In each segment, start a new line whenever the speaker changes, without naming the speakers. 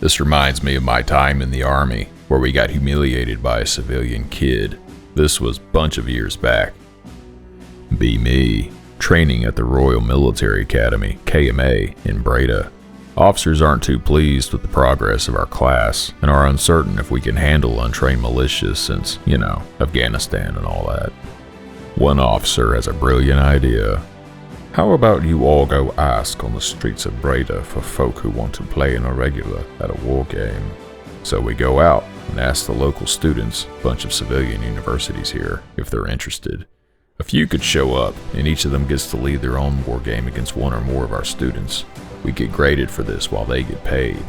This reminds me of my time in the Army, where we got humiliated by a civilian kid. This was a bunch of years back. Be me, training at the Royal Military Academy, KMA, in Breda. Officers aren't too pleased with the progress of our class and are uncertain if we can handle untrained militias since, Afghanistan and all that. One officer has a brilliant idea. How about you all go ask on the streets of Breda for folk who want to play in a regular at a war game? So we go out and ask the local students, a bunch of civilian universities here, if they're interested. A few could show up, and each of them gets to lead their own war game against one or more of our students. We get graded for this while they get paid.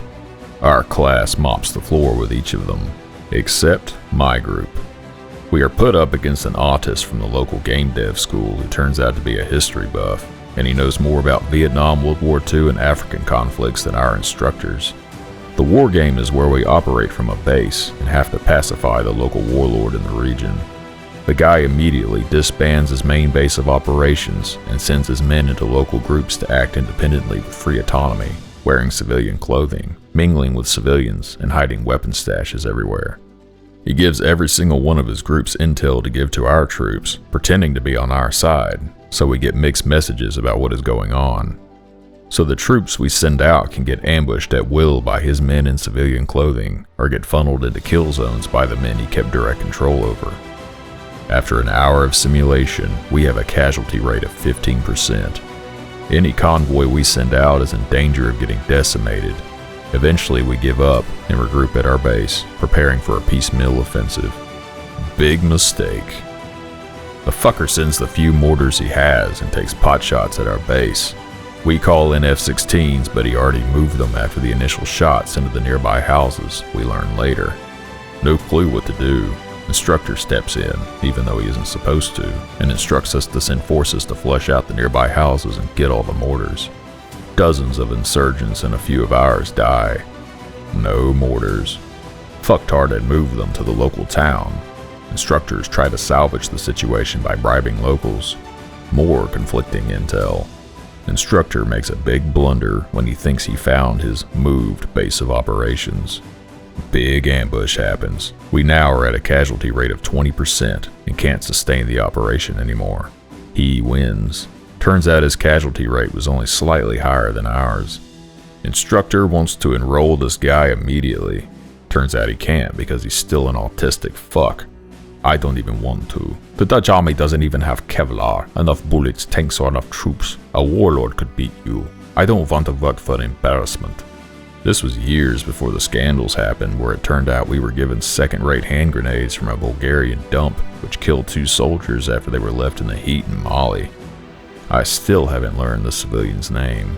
Our class mops the floor with each of them, except my group. We are put up against an autist from the local game dev school who turns out to be a history buff, and he knows more about Vietnam, World War II, and African conflicts than our instructors. The war game is where we operate from a base and have to pacify the local warlord in the region. The guy immediately disbands his main base of operations and sends his men into local groups to act independently with free autonomy, wearing civilian clothing, mingling with civilians, and hiding weapon stashes everywhere. He gives every single one of his groups intel to give to our troops, pretending to be on our side, so we get mixed messages about what is going on. So the troops we send out can get ambushed at will by his men in civilian clothing, or get funneled into kill zones by the men he kept direct control over. After an hour of simulation, we have a casualty rate of 15%. Any convoy we send out is in danger of getting decimated. Eventually we give up and regroup at our base, preparing for a piecemeal offensive. Big mistake. The fucker sends the few mortars he has and takes potshots at our base. We call in F-16s, but he already moved them after the initial shots into the nearby houses, we learn later. No clue what to do. Instructor steps in, even though he isn't supposed to, and instructs us to send forces to flush out the nearby houses and get all the mortars. Dozens of insurgents and a few of ours die. No mortars. Fucktard had moved them to the local town. Instructors try to salvage the situation by bribing locals. More conflicting intel. Instructor makes a big blunder when he thinks he found his moved base of operations. Big ambush happens. We now are at a casualty rate of 20% and can't sustain the operation anymore. He wins. Turns out his casualty rate was only slightly higher than ours. Instructor wants to enroll this guy immediately. Turns out he can't because he's still an autistic fuck. I don't even want to. The Dutch army doesn't even have Kevlar, enough bullets, tanks, or enough troops. A warlord could beat you. I don't want to work for embarrassment. This was years before the scandals happened, where it turned out we were given second-rate hand grenades from a Bulgarian dump, which killed 2 soldiers after they were left in the heat in Mali. I still haven't learned the civilian's name.